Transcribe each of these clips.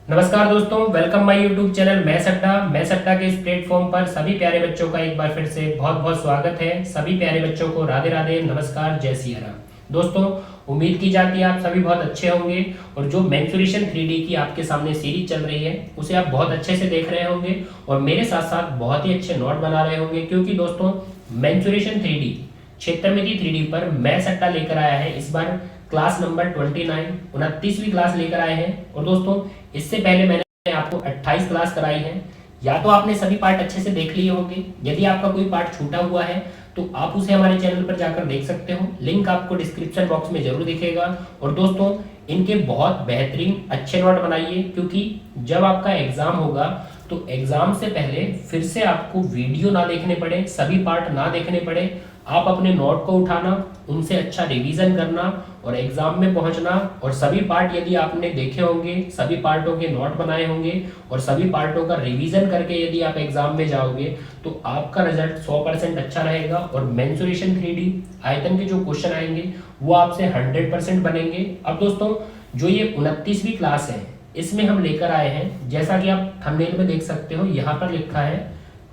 नमस्कार दोस्तों, welcome my YouTube channel मैं सट्टा के इस प्लेटफॉर्म पर सभी प्यारे बच्चों का एक बार फिर से बहुत बहुत स्वागत है। सभी प्यारे बच्चों को राधे राधे, नमस्कार, जय सिया राम। दोस्तों, उम्मीद की जाती है आप सभी बहुत अच्छे होंगे और जो मेंसुरेशन 3D की आपके सामने सीरीज चल रही है उसे आप बहुत अच्छे से देख रहे होंगे और मेरे साथ साथ बहुत ही अच्छे नोट बना रहे होंगे, क्योंकि दोस्तों मेंसुरेशन 3D क्षेत्रमिति 3D पर मैं सट्टा लेकर आया है इस बार क्लास नंबर 29 29वीं क्लास लेकर आए हैं। और दोस्तों, इससे पहले मैंने आपको 28 क्लास कराई है। या तो आपने सभी पार्ट अच्छे से देख लिए होंगे, यदि आपका कोई पार्ट छूटा हुआ है तो आप उसे हमारे चैनल पर जाकर देख सकते हो। लिंक आपको डिस्क्रिप्शन बॉक्स में जरूर दिखेगा। और दोस्तों, इनके बहुत बेहतरीन अच्छे नोट बनाइए, क्योंकि जब आपका एग्जाम होगा तो एग्जाम से पहले फिर से आपको वीडियो ना देखने पड़े, सभी पार्ट ना देखने पड़े, आप अपने नोट को उठाना, उनसे अच्छा रिवीजन करना और एग्जाम में पहुंचना। और सभी पार्ट यदि आपने देखे होंगे, सभी पार्टों के नोट बनाए होंगे और सभी पार्टों का रिवीजन करके यदि आप एग्जाम में जाओगे तो आपका रिजल्ट 100% अच्छा रहेगा। और मेंसुरेशन 3D आयतन के जो क्वेश्चन आएंगे वो आपसे 100% बनेंगे। अब दोस्तों, जो ये 29वीं क्लास है इसमें हम लेकर आए हैं, जैसा कि आप थंबनेल में देख सकते हो, यहाँ पर लिखा है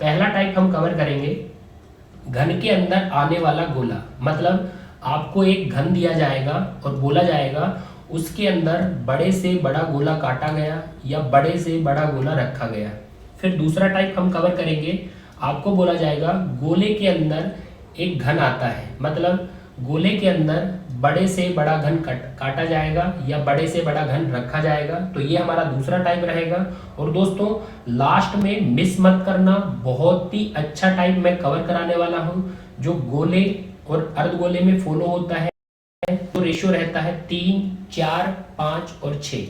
पहला टाइप हम कवर करेंगे घन के अंदर आने वाला गोला। मतलब आपको एक घन दिया जाएगा और बोला जाएगा उसके अंदर बड़े से बड़ा गोला काटा गया या बड़े से बड़ा गोला रखा गया। फिर दूसरा टाइप हम कवर करेंगे, आपको बोला जाएगा गोले के अंदर एक घन आता है, मतलब गोले के अंदर बड़े से बड़ा घन काटा जाएगा या बड़े से बड़ा घन रखा जाएगा। तो ये हमारा दूसरा टाइप रहेगा। और दोस्तों, लास्ट में मिस मत करना, बहुत ही अच्छा टाइप मैं कवर कराने वाला हूँ जो गोले और अर्धगोले में फॉलो होता है। तो रेशियो रहता है 3, 4, 5 और 6।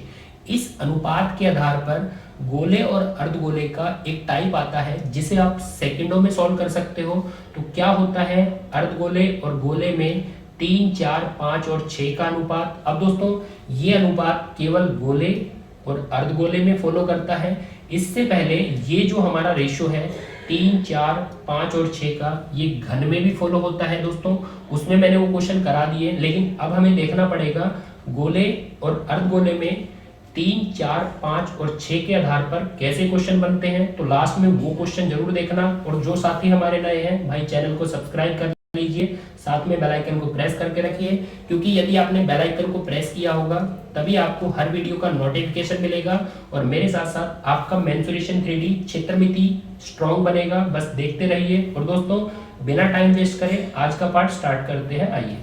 इस अनुपात के आधार पर गोले और अर्धगोले का एक टाइप आता है जिसे आप सेकंडों में सॉल्व कर सकते हो। तो क्या होता है अर्धगोले और गोले में 3, 4, 5 और 6 का अनुपात। अब दोस्तों, ये अनुपात केवल गोले और अर्धगोले में फॉलो करता है। इससे पहले ये जो हमारा रेशियो है 3, 4, 5 और 6 का, ये घन में भी फॉलो होता है दोस्तों। उसमें मैंने वो क्वेश्चन करा दिए, लेकिन अब हमें देखना पड़ेगा गोले और अर्धगोले में 3, 4, 5 और 6 के आधार पर कैसे क्वेश्चन बनते हैं। तो लास्ट में वो क्वेश्चन जरूर देखना। और जो साथी हमारे नए हैं भाई, चैनल को सब्सक्राइब कर लीजिए, साथ में बेल आइकन को प्रेस करके रखिए, क्योंकि यदि आपने बेल आइकन को प्रेस किया होगा तभी आपको हर वीडियो का नोटिफिकेशन मिलेगा और मेरे साथ साथ आपका मेंसुरेशन 3D क्षेत्रमिति स्ट्रॉन्ग बनेगा। बस देखते रहिए। और दोस्तों, बिना टाइम वेस्ट करे आज का पार्ट स्टार्ट करते हैं। आइए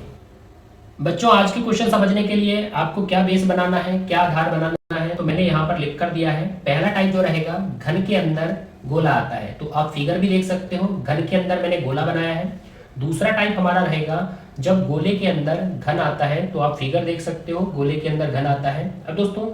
बच्चों, आज के क्वेश्चन समझने के लिए आपको क्या बेस बनाना है, क्या आधार बनाना है, तो मैंने यहाँ पर लिख कर दिया है। पहला टाइप जो रहेगा घन के अंदर गोला आता है, तो आप फिगर भी देख सकते हो, घन के अंदर मैंने गोला बनाया है। दूसरा टाइप हमारा रहेगा जब गोले के अंदर घन आता है, तो आप फिगर देख सकते हो, गोले के अंदर घन आता है। अब दोस्तों,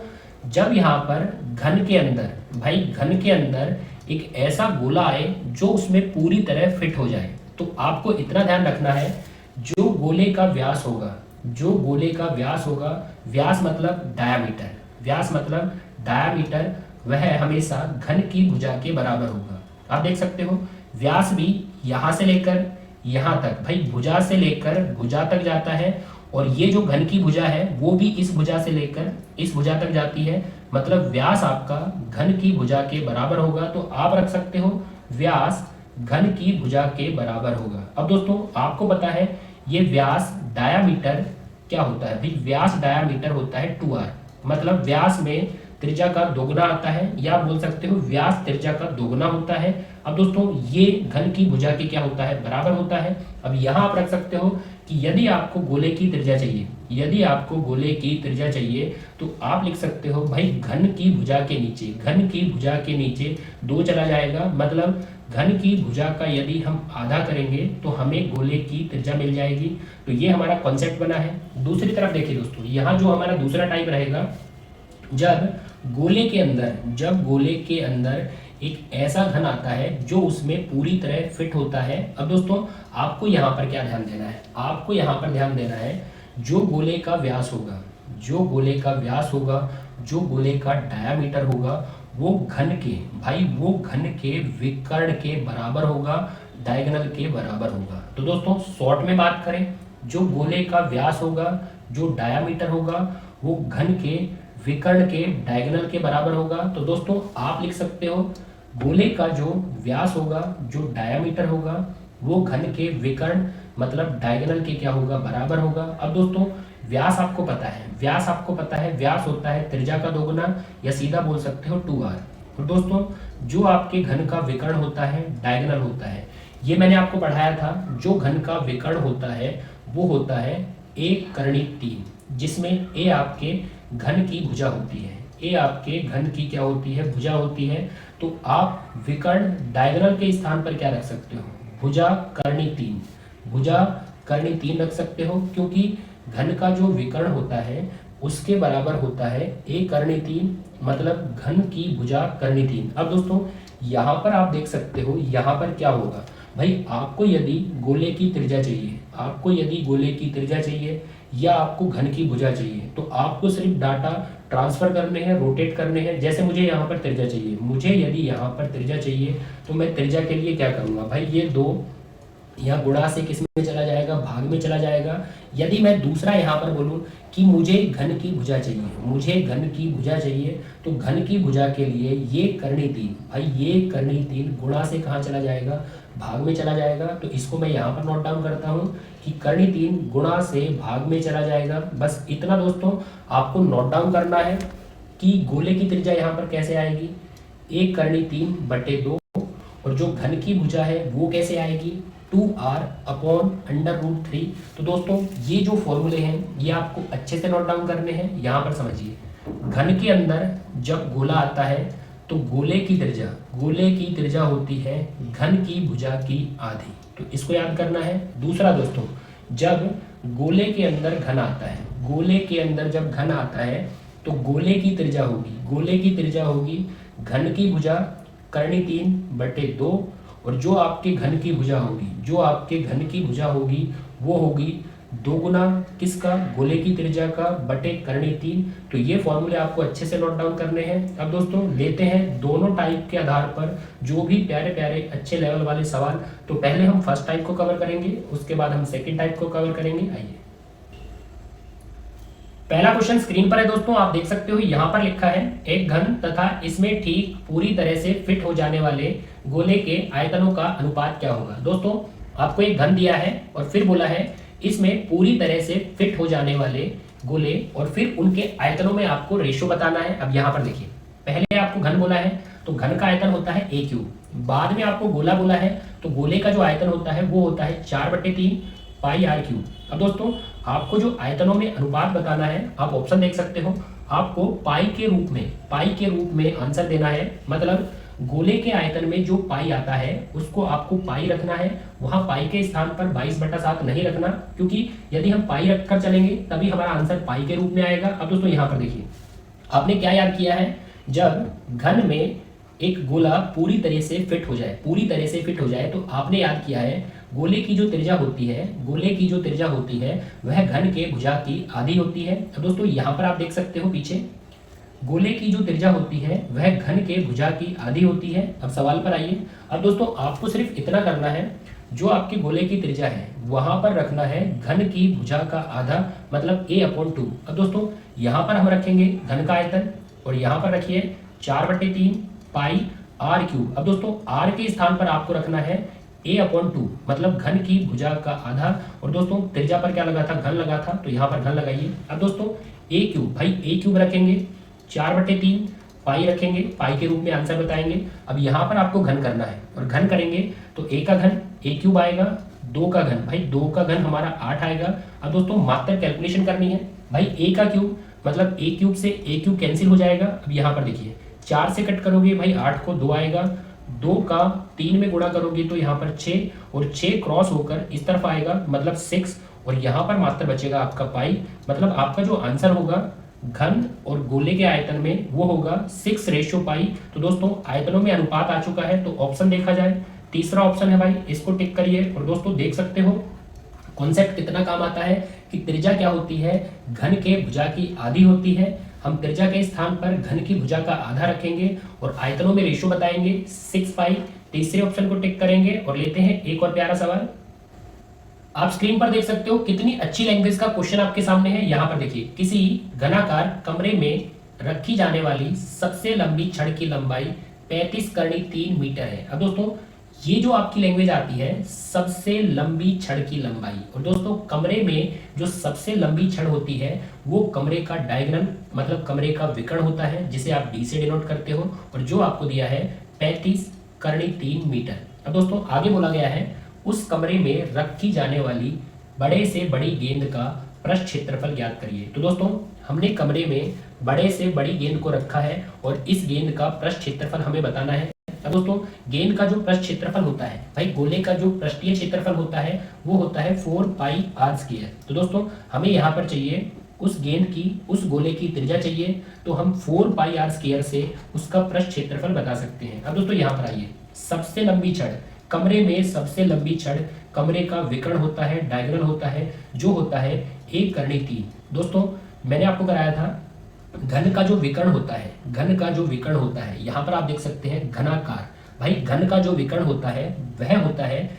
जब यहाँ पर घन के अंदर, भाई घन के अंदर एक ऐसा गोला आए जो उसमें पूरी तरह फिट हो जाए, तो आपको इतना ध्यान रखना है, जो गोले का व्यास होगा, जो गोले का व्यास होगा, व्यास मतलब डायामीटर, व्यास मतलब डायामीटर, वह हमेशा घन की भुजा के बराबर होगा। आप देख सकते हो व्यास भी यहाँ से लेकर यहाँ तक, भाई भुजा से लेकर भुजा तक जाता है, और ये जो घन की भुजा है वो भी इस भुजा से लेकर इस भुजा तक जाती है, मतलब व्यास आपका घन की भुजा के बराबर होगा। तो आप रख सकते हो व्यास घन की भुजा के बराबर होगा। अब दोस्तों, आपको पता है ये व्यास डायामीटर क्या होता है, भाई व्यास डायामीटर होता है 2r, मतलब व्यास में त्रिज्या का दोगुना आता है, या बोल सकते हो व्यास त्रिज्या का दोगुना होता है। अब दोस्तों, ये घन की भुजा के क्या होता है, बराबर होता है। अब यहाँ आप रख सकते हो कि यदि आपको गोले की त्रिज्या चाहिए, यदि आपको गोले की त्रिज्या चाहिए तो आप लिख सकते हो भाई घन की भुजा के नीचे, घन की भुजा के नीचे 2 चला जाएगा, मतलब घन की भुजा का यदि हम आधा करेंगे तो हमें गोले की त्रिज्या मिल जाएगी। तो ये हमारा कॉन्सेप्ट बना है। दूसरी तरफ देखिए दोस्तों, यहाँ जो हमारा दूसरा टाइप रहेगा, जब गोले के अंदर एक ऐसा घन आता है जो उसमें पूरी तरह फिट होता है। अब दोस्तों, आपको यहाँ पर क्या ध्यान देना है, आपको यहाँ पर ध्यान देना है जो गोले का व्यास होगा, जो गोले का व्यास होगा, जो गोले का डायामीटर होगा, वो घन के, भाई वो घन के विकर्ण के बराबर होगा, डायगोनल के बराबर होगा। तो दोस्तों, शॉर्ट में बात करें, जो गोले का व्यास होगा, जो डायामीटर होगा, वो घन के विकर्ण के डायगोनल के बराबर होगा। तो दोस्तों आप लिख सकते हो गोले का जो व्यास होगा, जो डायामीटर होगा, वो घन के विकर्ण मतलब डायगोनल के क्या होगा, बराबर होगा। अब दोस्तों व्यास आपको पता है, व्यास होता है त्रिज्या का दोगुना, या सीधा बोल सकते हो 2r। और दोस्तों जो आपके घन का विकर्ण होता है, डायगोनल होता है, ये मैंने आपको पढ़ाया था, जो घन का विकर्ण होता है वो होता है a करणी 3, जिसमें a आपके घन की भुजा होती है, a आपके घन की क्या होती है, भुजा होती है। तो आप विकर्ण डायगोनल के स्थान पर क्या रख सकते हो, भुजा करणी 3, भुजा करणी 3 रख सकते हो, क्योंकि घन का जो विकर्ण होता है उसके बराबर होता है a करणी 3, मतलब घन की भुजा करणी 3। अब दोस्तों यहाँ पर आप देख सकते हो, यहाँ पर क्या होगा भाई, आपको यदि गोले की त्रिज्या चाहिए, आपको यदि गोले की त्रिज्या चाहिए या आपको घन की भुजा चाहिए, तो आपको सिर्फ डाटा ट्रांसफर करने हैं, रोटेट करने हैं। जैसे मुझे यहाँ पर त्रिज्या चाहिए, मुझे यदि यहाँ पर त्रिज्या चाहिए तो मैं त्रिज्या के लिए क्या करूँगा भाई, ये 2 यहाँ गुणा से किस में चला जाएगा, भाग में चला जाएगा। यदि मैं दूसरा यहाँ पर बोलूँ कि मुझे घन की भुजा चाहिए, मुझे घन की भुजा चाहिए, तो घन की भुजा के लिए ये करणी 3, भाई ये करणी 3 गुणा से कहाँ चला जाएगा, भाग में चला जाएगा। तो इसको मैं यहाँ पर नोट डाउन करता हूँ कि करणी 3 गुणा से भाग में चला जाएगा। बस इतना दोस्तों आपको नोट डाउन करना है कि गोले की त्रिज्या यहाँ पर कैसे आएगी, 1 करणी 3/2, और जो घन की भुजा है वो कैसे आएगी, 2r अपॉन √3। तो दोस्तों ये जो फॉर्मूले हैं ये आपको अच्छे से नोट डाउन करने हैं। यहाँ पर समझिए, घन के अंदर जब गोला आता है तो गोले की त्रिज्या होती है घन की भुजा की आधी, तो इसको याद करना है। दूसरा दोस्तों, जब गोले के अंदर घन आता है, गोले के अंदर जब घन आता है तो गोले की त्रिज्या होगी घन की भुजा करणी 3/2, और जो आपके घन की भुजा होगी, वो होगी 2 गुना किसका, गोले की त्रिज्या का बटे करणी 3। तो ये फॉर्मूले आपको अच्छे से नोट डाउन करने हैं। अब दोस्तों लेते हैं दोनों टाइप के आधार पर जो भी प्यारे प्यारे अच्छे लेवल वाले सवाल। तो पहले हम फर्स्ट टाइप को कवर करेंगे, उसके बाद हम सेकेंड टाइप को कवर करेंगे। आइए, पहला क्वेश्चन स्क्रीन पर है दोस्तों, आप देख सकते हो। यहाँ पर लिखा है एक घन तथा इसमें ठीक पूरी तरह से फिट हो जाने वाले गोले के आयतनों का अनुपात क्या होगा। दोस्तों आपको एक घन दिया है और फिर बोला है इसमें पूरी तरह से फिट हो जाने वाले गोले, और फिर उनके आयतनों में आपको रेशो बताना है। अब यहाँ पर देखिए, पहले आपको घन बोला है तो घन का आयतन होता है a3, बाद में आपको गोला बोला है तो गोले का जो आयतन होता है वो होता है 4/3 पाई r3। अब दोस्तों आपको जो आयतनों में अनुपात बताना है, आप ऑप्शन देख सकते हो, आपको पाई के रूप में आंसर देना है। मतलब गोले के आयतन में जो पाई आता है उसको आपको पाई रखना है, वहां पाई के स्थान पर 22/7 नहीं रखना, क्योंकि यदि हम पाई रखकर चलेंगे तभी हमारा आंसर पाई के रूप में आएगा। अब दोस्तों यहाँ पर देखिए, आपने क्या याद किया है, जब घन में एक गोला पूरी तरह से फिट हो जाए तो आपने याद किया है गोले की जो त्रिज्या होती है वह घन के भुजा की आधी होती है। अब दोस्तों यहाँ पर आप देख सकते हो, पीछे गोले की जो त्रिज्या होती है वह घन के भुजा की आधी होती है। अब सवाल पर आइए। अब दोस्तों आपको सिर्फ इतना करना है, जो आपके गोले की त्रिज्या है वहां पर रखना है घन की भुजा का आधा, मतलब a/2। अब दोस्तों यहाँ पर हम रखेंगे घन का आयतन, और यहाँ पर रखिए 4/3 पाई r3। अब दोस्तों r के स्थान पर आपको रखना है a/2, मतलब घन की भुजा का आधा, और दोस्तों त्रिज्या पर क्या लगा था, घन लगा था, तो यहाँ पर घन लगाइए। अब दोस्तों a3 रखेंगे, 4/3 पाई रखेंगे, पाई के रूप में आंसर बताएंगे। अब यहाँ पर आपको घन करना है, और घन करेंगे तो a का घन a³ आएगा, 2 का घन, भाई 2 का घन हमारा 8 आएगा। अब दोस्तों मात्र कैलकुलेशन करनी है, भाई a का क्यूब, मतलब a³ से a³ कैंसिल हो जाएगा। अब यहाँ पर देखिए, 4 से कट करोगे भाई 8 को 2 आएगा, 2 का 3 में गुणा करोगे तो यहाँ पर 6, और 6 क्रॉस होकर इस तरफ आएगा, मतलब 6, और यहाँ पर मात्र बचेगा आपका पाई। मतलब आपका जो आंसर होगा घन और गोले के आयतन में वो होगा 6:पाई। तो दोस्तों आयतनों में अनुपात आ चुका है, तो ऑप्शन देखा जाए, तीसरा ऑप्शन है भाई, इसको टिक करिए। और दोस्तों देख सकते हो कॉन्सेप्ट कितना काम आता है कि त्रिज्या क्या होती है, घन के भुजा की आधी होती है। हम त्रिज्या के स्थान पर घन की भुजा का आधा रखेंगे और आयतनों में रेशो बताएंगे 6 पाई। तीसरे ऑप्शन को टिक करेंगे और लेते हैं एक और प्यारा सवाल। आप स्क्रीन पर देख सकते हो कितनी अच्छी लैंग्वेज का क्वेश्चन आपके सामने है। यहाँ पर देखिए, किसी घनाकार कमरे में रखी जाने वाली सबसे लंबी छड़ की लंबाई 35 करनी 3 मीटर है। अब दोस्तों ये जो आपकी लैंग्वेज आती है सबसे लंबी छड़ की लंबाई, और दोस्तों कमरे में जो सबसे लंबी छड़ होती है वो कमरे का डायगोनल मतलब कमरे का विकर्ण होता है, जिसे आप डी से डिनोट करते हो, और जो आपको दिया है 35 करनी 3 मीटर। अब दोस्तों आगे बोला गया है उस कमरे में रखी जाने वाली बड़े से बड़ी गेंद का पृष्ठ क्षेत्रफल ज्ञात करिए। तो दोस्तों हमने कमरे में बड़े से बड़ी गेंद को रखा है और इस गेंद का पृष्ठ क्षेत्रफल हमें बताना है। अब दोस्तों गेंद का जो पृष्ठ क्षेत्रफल होता है, भाई गोले का जो पृष्ठीय क्षेत्रफल होता है वो होता है 4 पाई आर स्क्वायर। तो दोस्तों हमें यहाँ पर चाहिए उस गेंद की, उस गोले की त्रिज्या चाहिए, तो हम 4 पाई आर स्क्वायर से उसका पृष्ठ क्षेत्रफल बता सकते हैं। अब दोस्तों यहाँ पर आइए, सबसे लंबी छड़, कमरे में सबसे लंबी छड़ कमरे का विकर्ण होता है, डायगोनल होता है, जो होता है 1 करनी 3। दोस्तों मैंने आपको कराया था घन का जो विकर्ण होता है, घन का जो विकर्ण होता है, यहाँ पर आप देख सकते हैं घनाकार। भाई घन का जो विकर्ण होता है वह होता है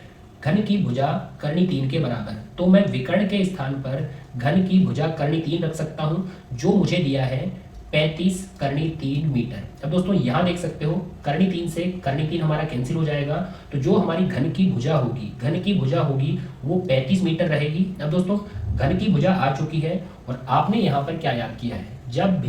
घन की भुजा करनी 3 के बराबर। तो मैं विकर्ण के स्थान पर घन की भुजा करनी 3 रख सकता हूँ, जो मुझे दिया है 35 करनी 3 मीटर। अब दोस्तों यहाँ देख सकते हो करनी 3 से करनी 3 हमारा कैंसिल हो जाएगा, तो जो हमारी घन की भुजा होगी, घन की भुजा होगी वो 35 मीटर रहेगी। अब दोस्तों घन की भुजा आ चुकी है, और आपने यहाँ पर क्या याद किया है, जब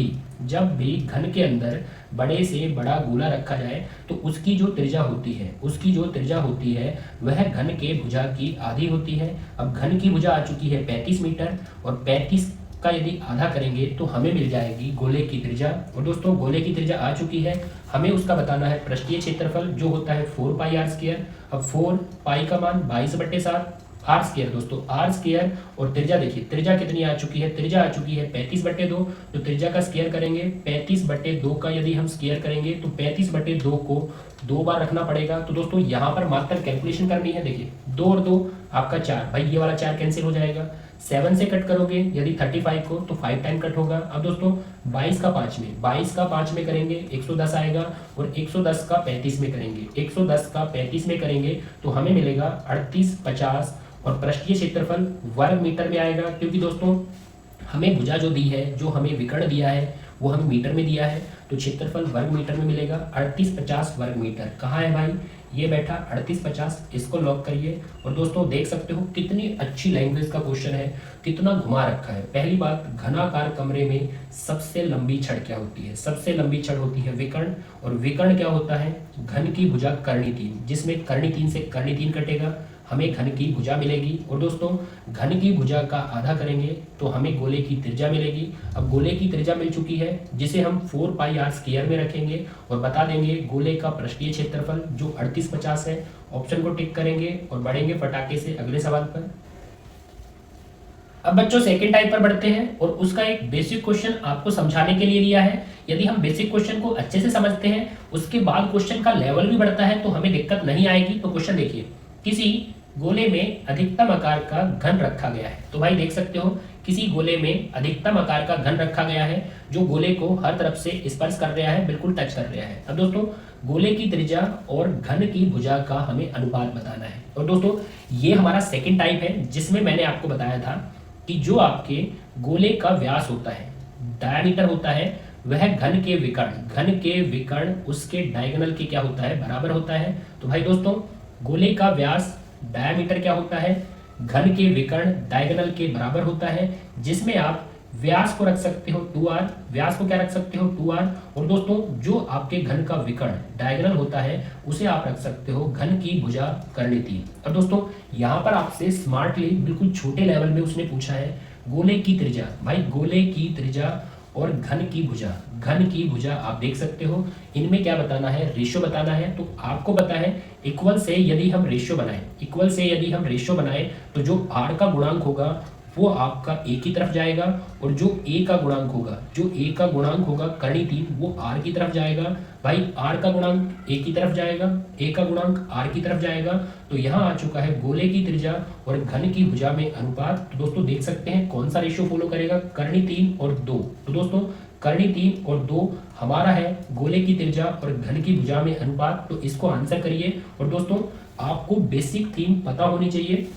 भी घन के अंदर बड़े से बड़ा गोला रखा जाए तो उसकी जो त्रिज्या होती है वह घन के भुजा की आधी होती है। अब घन की भुजा आ चुकी है 35 मीटर, और 35 का यदि आधा करेंगे तो हमें मिल जाएगी गोले की त्रिज्या। और दोस्तों गोले की त्रिज्या आ चुकी है, हमें उसका बताना है पृष्ठीय क्षेत्रफल, जो होता है 4 पाई आर स्क्वायर। अब 4 पाई का मान 22/7 आर स्क्वायर, दोस्तों आर स्क्वायर, और त्रिज्या देखिए त्रिज्या कितनी आ चुकी है, त्रिज्या आ चुकी है 35/2। तो त्रिज्या का स्क्वायर करेंगे, 35/2 का यदि हम स्क्वायर करेंगे तो 35/2 को 2 बार रखना पड़ेगा। तो दोस्तों यहाँ पर मात्र कैलकुलेशन करनी है, देखिए 2 और 2 आपका 4, भाई ये वाला 4 कैंसिल हो जाएगा। 7 से कट करोगे यदि 35 को तो 5 टाइम कट होगा। अब दोस्तों 22 का 5 में करेंगे 110 आएगा, और 110 का 35 में करेंगे, 110 का 35 में करेंगे तो हमें मिलेगा 3850, और पृष्ठीय क्षेत्रफल वर्ग मीटर में आएगा, क्योंकि दोस्तों हमें भुजा जो दी है, जो हमें विकर्ण दिया है वो हमें मीटर में दिया है, तो क्षेत्रफल वर्ग मीटर में मिलेगा 3850 वर्ग मीटर। कहाँ है भाई, ये बैठा 3850, इसको लॉक करिए। और दोस्तों देख सकते हो कितनी अच्छी लैंग्वेज का क्वेश्चन है, कितना घुमा रखा है। पहली बात, घनाकार कमरे में सबसे लंबी छड़ क्या होती है, सबसे लंबी छड़ होती है विकर्ण, और विकर्ण क्या होता है घन की भुजा करनी 3, जिसमें करनी 3 से करनी 3 कटेगा, हमें घन की भुजा मिलेगी। और दोस्तों घन की भुजा का आधा करेंगे तो हमें गोले की त्रिज्या मिलेगी। अब गोले की त्रिज्या मिल चुकी है, जिसे हम 4 पाई आर स्क्वायर में रखेंगे और बता देंगे गोले का पृष्ठीय क्षेत्रफल जो 3850 है। ऑप्शन को टिक करेंगे और बढ़ेंगे फटाके से अगले सवाल पर। अब बच्चों सेकंड टाइप पर बढ़ते हैं, और उसका एक बेसिक क्वेश्चन आपको समझाने के लिए लिया है। यदि हम बेसिक क्वेश्चन को अच्छे से समझते हैं, उसके बाद क्वेश्चन का लेवल भी बढ़ता है, तो हमें दिक्कत नहीं आएगी। तो क्वेश्चन देखिए, किसी गोले में अधिकतम आकार का घन रखा गया है। तो भाई देख सकते हो किसी गोले में अधिकतम आकार का घन रखा गया है, जो गोले को हर तरफ से स्पर्श कर रहा है, बिल्कुल टच कर रहा है। अब दोस्तों गोले की त्रिज्या और घन की भुजा का हमें अनुपात बताना है। और दोस्तों ये हमारा सेकंड टाइप है, जिसमें मैंने आपको बताया था कि जो आपके गोले का व्यास होता है, डायमीटर होता है, वह घन के विकर्ण उसके डायगोनल के क्या होता है, बराबर होता है। तो भाई दोस्तों गोले का व्यास डायमीटर क्या होता है, घन के विकर्ण डायगोनल के बराबर होता है, जिसमें आप व्यास को रख सकते हो 2r, व्यास को क्या रख सकते हो 2r, और दोस्तों जो आपके घन का विकर्ण डायगोनल होता है उसे आप रख सकते हो घन की भुजा करनी 3। और दोस्तों यहाँ पर आपसे स्मार्टली बिल्कुल छोटे लेवल में उसने पूछा है गोले की त्रिज्या, भाई गोले की त्रिज्या और घन की भुजा आप देख सकते हो, इनमें क्या बताना है, रेशियो बताना है। तो आपको पता है इक्वल से यदि हम रेशियो बनाएं तो जो r का गुणांक होगा वो आपका a की तरफ जाएगा, और जो a का गुणांक होगा करनी 3 वो r की तरफ जाएगा। भाई r का गुणांक a की तरफ जाएगा, a का गुणांक r की तरफ जाएगा। तो यहाँ आ चुका है गोले की त्रिज्या और घन की भुजा में अनुपात। तो दोस्तों देख सकते हैं कौन सा रेशियो फॉलो करेगा, करनी 3 और 2। तो दोस्तों करनी 3 और 2 हमारा है गोले की त्रिज्या और घन की भुजा में अनुपात। तो इसको आंसर करिए। और दोस्तों आपको बेसिक थीम पता होनी चाहिए,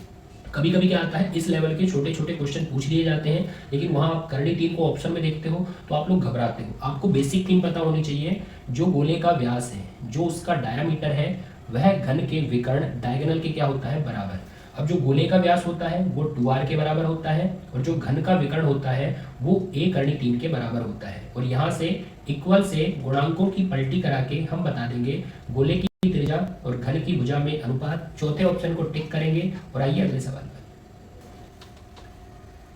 कभी कभी क्या आता है, इस लेवल के छोटे छोटे क्वेश्चन पूछ लिए जाते हैं, लेकिन वहाँ आप करंट थीम को ऑप्शन में देखते हो तो आप लोग घबराते हो। आपको बेसिक थीम पता होनी चाहिए, जो गोले का व्यास है, जो उसका डायामीटर है, वह घन के विकर्ण डायगोनल के क्या होता है, बराबर। अब जो गोले का व्यास होता है वो 2r के बराबर होता है, और जो घन का विकर्ण होता है वो a करनी 3 के बराबर होता है। और यहाँ से इक्वल से गुणांकों की पलटी करा के हम बता देंगे गोले की त्रिज्या और घन की भुजा में अनुपात। चौथे ऑप्शन को टिक करेंगे और आइए अगले सवाल पर।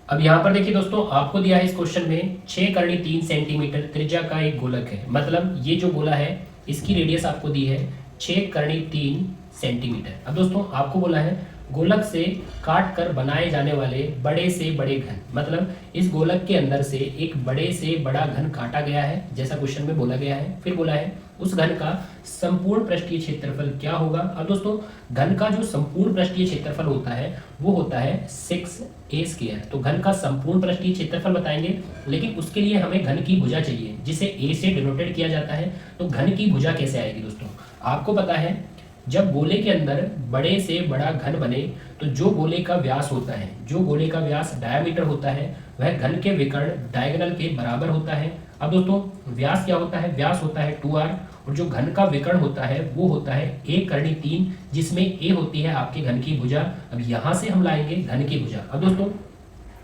अब यहाँ पर देखिए दोस्तों, आपको दिया है इस क्वेश्चन में 6 करनी 3 सेंटीमीटर त्रिज्या का एक गोलक है। मतलब ये जो गोला है इसकी रेडियस आपको दी है 6 करनी 3 सेंटीमीटर। अब दोस्तों आपको बोला है गोलक से काट कर बनाए जाने वाले बड़े से बड़े घन, मतलब इस गोलक के अंदर से एक बड़े से बड़ा घन काटा गया है, जैसा क्वेश्चन में बोला गया है। फिर बोला है उस घन का संपूर्ण पृष्ठीय क्षेत्रफल क्या होगा। अब दोस्तों घन का जो संपूर्ण पृष्ठीय क्षेत्रफल होता है वो होता है 6a²। तो घन का संपूर्ण पृष्ठीय क्षेत्रफल बताएंगे, लेकिन उसके लिए हमें घन की भुजा चाहिए जिसे a से डिनोटेड किया जाता है। तो घन की भुजा कैसे आएगी दोस्तों, आपको पता है जब गोले के अंदर बड़े से बड़ा घन बने तो जो गोले का व्यास होता है, जो गोले का व्यास डायमीटर होता है, वह घन के विकर्ण डायगोनल के बराबर होता है। अब दोस्तों व्यास क्या होता है, व्यास होता है 2r, और जो घन का विकर्ण होता है वो होता है a करनी 3, जिसमें a होती है आपके घन की भुजा। अब यहाँ से हम लाएंगे घन की भुजा। अब दोस्तों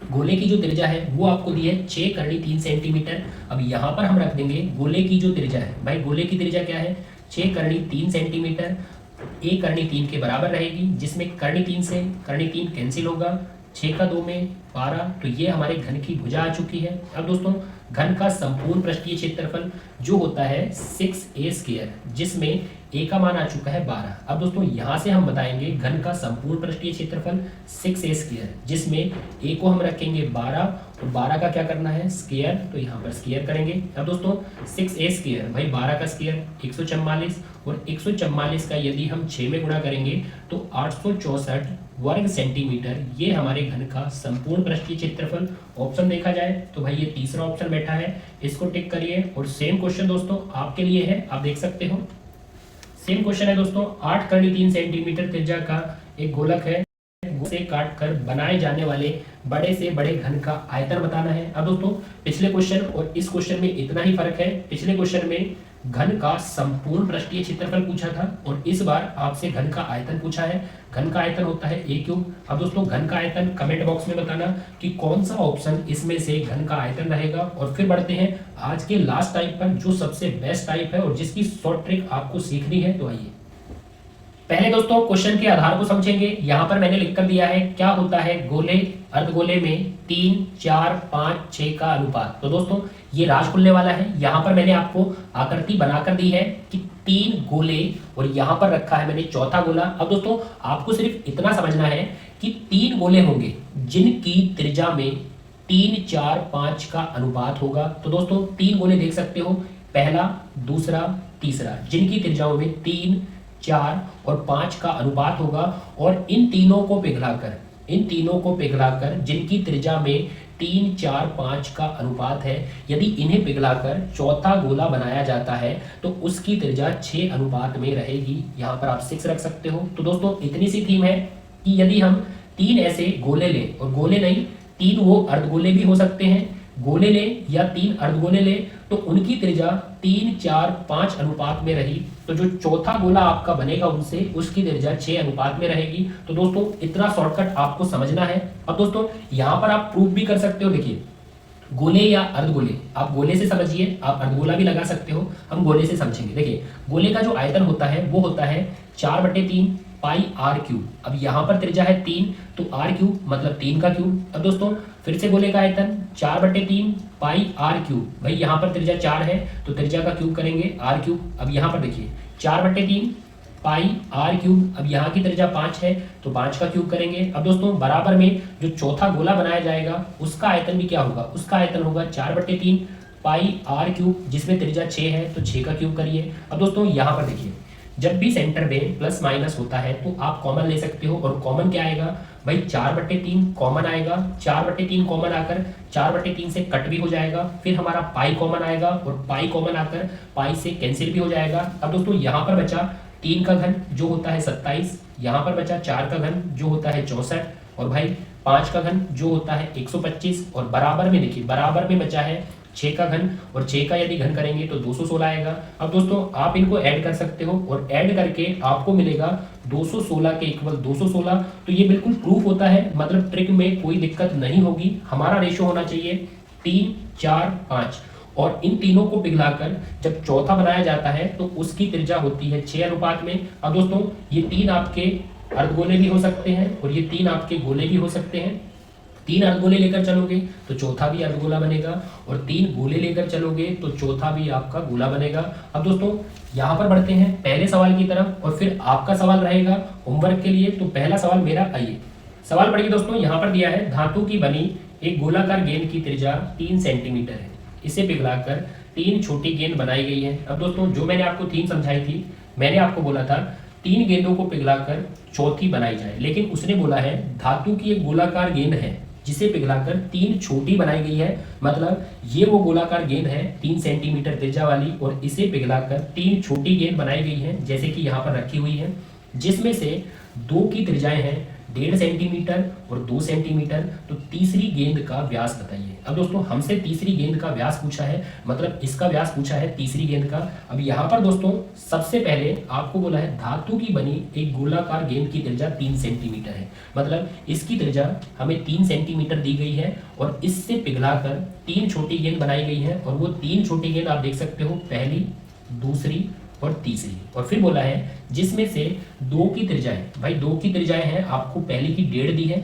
गोले की जो त्रिज्या है वो आपको दी है 6 करनी 3 सेंटीमीटर। अब यहाँ पर हम रख देंगे गोले की जो त्रिज्या है, भाई गोले की त्रिज्या क्या है, 6 करनी 3 सेंटीमीटर। a करनी 3 के बराबर रहेगी, जिसमें करनी 3 से करनी 3 कैंसिल होगा, 6 का 2 में 12। तो ये हमारे घन की भुजा आ चुकी है। अब दोस्तों घन का संपूर्ण पृष्ठीय क्षेत्रफल जो होता है 6a², जिसमें a का मान आ चुका है 12। अब दोस्तों यहाँ से हम बताएंगे घन का संपूर्ण पृष्ठीय क्षेत्रफल 6a², जिसमें a को हम रखेंगे 12 और 12 का क्या करना है, स्क्वायर। तो यहाँ पर स्क्वायर करेंगे। अब दोस्तों 6a², भाई 12 का स्क्वायर 144, और 144 का यदि हम 6 में गुणा करेंगे तो 864 वर्ग सेंटीमीटर, ये हमारे घन का संपूर्ण पृष्ठीय क्षेत्रफल। ऑप्शन देखा जाए तो भाई ये तीसरा ऑप्शन बैठा है, इसको टिक करिए। और सेम क्वेश्चन दोस्तों आपके लिए है, आप देख सकते हो सेम क्वेश्चन है दोस्तों। 8 करनी 3 सेंटीमीटर त्रिज्या का एक गोलक है, से काट कर बनाए जाने वाले बड़े से बड़े घन का आयतन बताना है। अब दोस्तों पिछले क्वेश्चन और इस क्वेश्चन में इतना ही फर्क है, पिछले क्वेश्चन में घन का संपूर्ण पृष्ठीय क्षेत्रफल पूछा था और इस बार आपसे घन का आयतन पूछा है। घन का आयतन होता है a³। अब दोस्तों घन का आयतन कमेंट बॉक्स में बताना कि कौन सा ऑप्शन इसमें से घन का आयतन रहेगा। और फिर बढ़ते हैं आज के लास्ट टाइप पर, जो सबसे बेस्ट टाइप है और जिसकी शॉर्ट ट्रिक आपको सीखनी है। तो आइए पहले दोस्तों क्वेश्चन के आधार को समझेंगे। यहाँ पर मैंने लिख कर दिया है क्या होता है गोले अर्धगोले में 3, 4, 5, 6 का अनुपात। तो दोस्तों ये राज खुलने वाला है। यहाँ पर मैंने आपको आकृति बनाकर दी है कि 3 गोले और यहाँ पर रखा है मैंने चौथा गोला। अब दोस्तों आपको सिर्फ इतना समझना है कि 3 गोले होंगे जिनकी त्रिज्या में 3, 4, 5 का अनुपात होगा। तो दोस्तों 3 गोले देख सकते हो, पहला, दूसरा, तीसरा, जिनकी त्रिज्याओं में 3, 4 और 5 का अनुपात होगा। और इन तीनों को पिघलाकर जिनकी त्रिज्या में 3, 4, 5 का अनुपात है, यदि इन्हें पिघलाकर चौथा गोला बनाया जाता है तो उसकी त्रिज्या 6 अनुपात में रहेगी। यहाँ पर आप 6 रख सकते हो। तो दोस्तों इतनी सी थीम है कि यदि हम 3 ऐसे गोले लें, और गोले नहीं 3 वो अर्धगोले भी हो सकते हैं, गोले लें या 3 अर्धगोले लें, तो उनकी त्रिज्या 3, 4, 5 अनुपात में रही, तो जो चौथा गोला आपका बनेगा उनसे उसकी त्रिज्या 6 अनुपात में रहेगी। तो दोस्तों इतना शॉर्टकट आपको समझना है। अब दोस्तों यहाँ पर आप प्रूफ भी कर सकते हो। देखिए गोले या अर्धगोले, आप गोले से समझिए, आप अर्धगोला भी लगा सकते हो, हम गोले से समझेंगे। देखिए गोले का जो आयतन होता है वो होता है 4/3 पाई r³। अब यहाँ पर त्रिज्या है 3, तो r³ मतलब 3 का क्यूब। अब दोस्तों फिर से गोले का आयतन 4/3 पाई r³, भाई यहाँ पर त्रिज्या 4 है तो त्रिज्या का क्यूब करेंगे r³। अब यहाँ पर देखिए 4/3 पाई r³, अब यहाँ की त्रिज्या 5 है तो 5 का क्यूब करेंगे। अब दोस्तों बराबर में जो चौथा गोला बनाया जाएगा उसका आयतन भी क्या होगा, उसका आयतन होगा 4/3 पाई r³, जिसमें त्रिज्या 6 है तो 6 का क्यूब करिए। अब दोस्तों यहाँ पर देखिए जब भी सेंटर में प्लस माइनस होता है तो आप कॉमन ले सकते हो, और कॉमन क्या आएगा भाई 4/3 कॉमन आएगा। 4/3 कॉमन आकर 4/3 से कट भी हो जाएगा, फिर हमारा पाई कॉमन आएगा और पाई कॉमन आकर पाई से कैंसिल भी हो जाएगा। अब दोस्तों यहाँ पर बचा 3 का घन जो होता है 27, यहाँ पर बचा 4 का घन जो होता है 64, और भाई 5 का घन जो होता है 125, और बराबर में देखिए बराबर में बचा है 6 का घन, और 6 का यदि घन करेंगे तो 216 आएगा। अब दोस्तों आप इनको ऐड कर सकते हो, और ऐड करके आपको मिलेगा 216 के इक्वल 216। तो ये बिल्कुल प्रूफ होता है, मतलब ट्रिक में कोई दिक्कत नहीं होगी। हमारा रेशो होना चाहिए 3 4 5, और इन तीनों को पिघलाकर जब चौथा बनाया जाता है तो उसकी त्रिज्या होती है 6 अनुपात में। अब दोस्तों ये 3 आपके अर्धगोले भी हो सकते हैं, और ये 3 आपके गोले भी हो सकते हैं। 3 अर्धगोले लेकर चलोगे तो चौथा भी अर्धगोला बनेगा, और 3 गोले लेकर चलोगे तो चौथा भी आपका गोला बनेगा। अब दोस्तों यहाँ पर बढ़ते हैं पहले सवाल की तरफ, और फिर आपका सवाल रहेगा होमवर्क के लिए। तो पहला सवाल मेरा, आइए सवाल पढ़िए दोस्तों। यहाँ पर दिया है धातु की बनी एक गोलाकार गेंद की त्रिज्या 3 सेंटीमीटर है, इसे पिघलाकर 3 छोटी गेंद बनाई गई है। अब दोस्तों जो मैंने आपको थीम समझाई थी, मैंने आपको बोला था 3 गेंदों को पिघलाकर चौथी बनाई जाए, लेकिन उसने बोला है धातु की एक गोलाकार गेंद है जिसे पिघलाकर 3 छोटी बनाई गई है। मतलब ये वो गोलाकार गेंद है 3 सेंटीमीटर त्रिज्या वाली, और इसे पिघलाकर 3 छोटी गेंद बनाई गई है जैसे कि यहाँ पर रखी हुई है, जिसमें से 2 की त्रिज्याएं हैं 1.5 सेंटीमीटर और 2 सेंटीमीटर। तो तीसरी गेंद का व्यास बताइए। अब दोस्तों हमसे तीसरी गेंद का व्यास पूछा है, मतलब इसका व्यास पूछा है तीसरी गेंद का। अब यहाँ पर दोस्तों सबसे पहले आपको बोला है धातु की बनी एक गोलाकार गेंद की त्रिज्या 3 सेंटीमीटर है, मतलब इसकी त्रिज्या हमें 3 सेंटीमीटर दी गई है, और इससे पिघलाकर 3 छोटी गेंद बनाई गई है। और वो 3 छोटी गेंद आप देख सकते हो, पहली, दूसरी और तीसरी। और फिर बोला है जिसमें से 2 की त्रिज्याएं, भाई 2 की त्रिज्याएं हैं, आपको पहली की 1.5 दी है,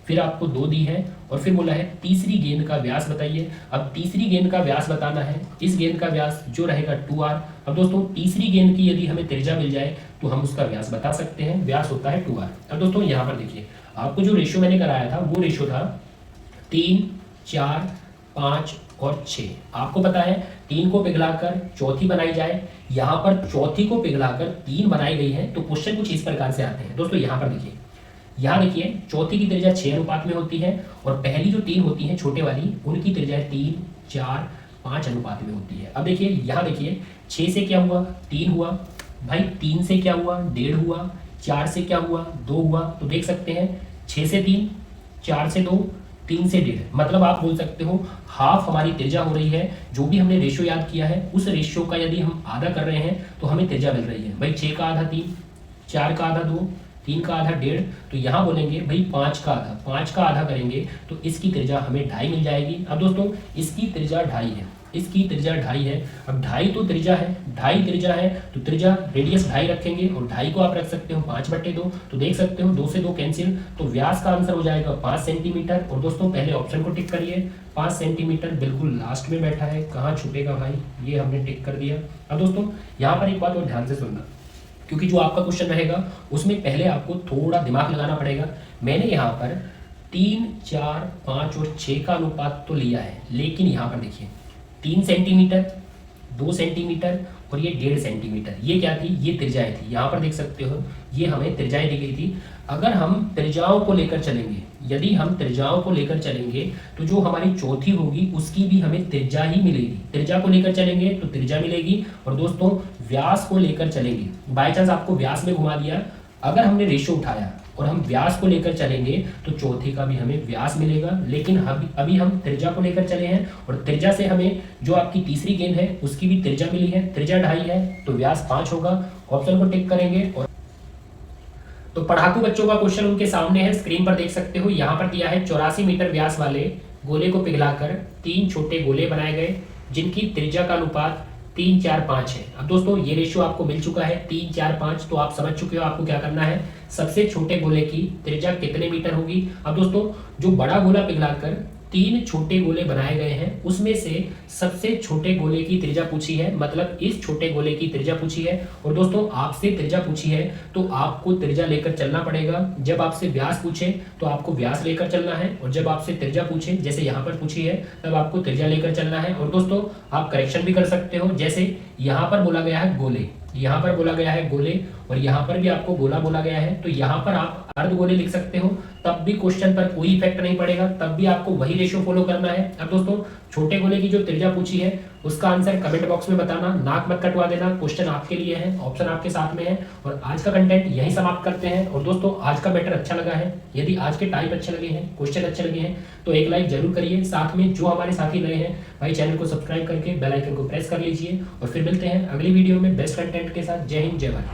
फिर आपको 2 दी है, और फिर बोला है तीसरी गेंद का व्यास बताइए। अब तीसरी गेंद का व्यास बताना है, इस गेंद का व्यास जो रहेगा 2r। अब दोस्तों तीसरी गेंद की यदि हमें त्रिज्या मिल जाए तो हम उसका व्यास बता सकते हैं, व्यास होता है 2r। अब दोस्तों यहाँ पर देखिए आपको जो रेशियो मैंने कराया था वो रेशियो था 3 4 5 और 6। आपको पता है 3 को पिघलाकर चौथी बनाई जाए, यहाँ पर चौथी को पिघलाकर 3 बनाई गई है। तो क्वेश्चन कुछ इस प्रकार से आते हैं दोस्तों। यहाँ पर देखिए, यहाँ देखिए चौथी की त्रिज्या 6 अनुपात में होती है, और पहली जो 3 होती हैं छोटे वाली उनकी त्रिज्या 3 4 5 अनुपात में होती है। अब देखिए यहाँ देखिए 6 से क्या हुआ, 3 हुआ, भाई 3 से क्या हुआ, 1.5 हुआ, 4 से क्या हुआ, 2 हुआ। तो देख सकते हैं 6 से 3, 4 से 2, 3 से 1.5, मतलब आप बोल सकते हो हाफ हमारी त्रिज्या हो रही है। जो भी हमने रेशियो याद किया है उस रेशियो का यदि हम आधा कर रहे हैं तो हमें त्रिज्या मिल रही है। भाई 6 का आधा 3, 4 का आधा 2, 3 का आधा 1.5, तो यहाँ बोलेंगे भाई 5 का आधा, 5 का आधा करेंगे तो इसकी त्रिज्या हमें 2.5 मिल जाएगी। अब दोस्तों इसकी त्रिज्या 2.5 है, इसकी त्रिज्या 2.5 है। अब 2.5 तो त्रिज्या है, 2.5 त्रिज्या है, तो त्रिज्या रेडियस 2.5 रखेंगे, और 2.5 को आप रख सकते हो 5/2। तो देख सकते हो 2 से 2 कैंसिल, तो व्यास का आंसर हो जाएगा 5 सेंटीमीटर। और दोस्तों पहले ऑप्शन को टिक करिए, 5 सेंटीमीटर बिल्कुल लास्ट में बैठा है, कहाँ छुपेगा भाई, ये हमने टिक कर दिया। अब दोस्तों यहाँ पर एक बात और ध्यान से सुनना, क्योंकि जो आपका क्वेश्चन रहेगा उसमें पहले आपको थोड़ा दिमाग लगाना पड़ेगा। मैंने यहाँ पर 3 4 5 और 6 का अनुपात तो लिया है, लेकिन यहाँ पर देखिए 3 सेंटीमीटर, 2 सेंटीमीटर और ये 1.5 सेंटीमीटर, ये क्या थी, ये त्रिज्याएं थी। यहाँ पर देख सकते हो ये हमें त्रिज्याएं दी गई थी। अगर हम त्रिज्याओं को लेकर चलेंगे, यदि हम त्रिज्याओं को लेकर चलेंगे तो जो हमारी चौथी होगी उसकी भी हमें त्रिज्या ही मिलेगी। त्रिज्या को लेकर चलेंगे तो त्रिज्या मिलेगी, और दोस्तों व्यास को लेकर चलेंगे, बाई चांस आपको व्यास में घुमा दिया, अगर हमने रेशियो उठाया और हम व्यास को लेकर चलेंगे तो चौथी का भी हमें व्यास मिलेगा। लेकिन अभी हम त्रिज्या को लेकर चले हैं, और त्रिज्या से हमें जो आपकी तीसरी गेंद है उसकी भी त्रिज्या मिली है, त्रिज्या 2.5 है, तो व्यास 5 होगा। ऑप्शन को टिक करेंगे। और तो पढ़ाकू बच्चों का क्वेश्चन उनके सामने है, स्क्रीन पर देख सकते हो। यहाँ पर दिया है 84 मीटर व्यास वाले गोले को पिघलाकर 3 छोटे गोले बनाए गए जिनकी त्रिज्या का अनुपात 3 4 5 है। अब दोस्तों ये रेशियो आपको मिल चुका है 3 4 5, तो आप समझ चुके हो आपको क्या करना है, सबसे छोटे गोले की त्रिज्या कितने मीटर होगी। अब दोस्तों जो बड़ा गोला पिघलाकर 3 छोटे गोले बनाए गए हैं उसमें से सबसे छोटे गोले की त्रिज्या पूछी है, मतलब इस छोटे गोले की त्रिज्या पूछी है। और दोस्तों आपसे त्रिज्या पूछी है तो आपको त्रिज्या लेकर चलना पड़ेगा। जब आपसे व्यास पूछे तो आपको व्यास लेकर चलना है, और जब आपसे त्रिज्या पूछे जैसे यहाँ पर पूछी है तब आपको त्रिज्या लेकर चलना है। और दोस्तों आप करेक्शन भी कर सकते हो, जैसे यहाँ पर बोला गया है गोले, यहाँ पर बोला गया है गोले, और यहाँ पर भी आपको गोला बोला गया है, तो यहाँ पर आप अर्ध गोले लिख सकते हो, तब भी क्वेश्चन पर कोई इफेक्ट नहीं पड़ेगा, तब भी आपको वही रेशियो फॉलो करना है। अब दोस्तों छोटे गोले की जो त्रिज्या पूछी है उसका आंसर कमेंट बॉक्स में बताना। नाक मत कटवा देना, क्वेश्चन आपके लिए है, ऑप्शन आपके साथ में है। और आज का कंटेंट यही समाप्त करते हैं। और दोस्तों आज का मैटर अच्छा लगा है, यदि आज के टाइप अच्छे लगे हैं, क्वेश्चन अच्छे लगे हैं, तो एक लाइक जरूर करिए। साथ में जो हमारे साथी नए हैं भाई, चैनल को सब्सक्राइब करके बेल आइकन को प्रेस कर लीजिए। और फिर मिलते हैं अगली वीडियो में बेस्ट कंटेंट के साथ। जय हिंद, जय भारत।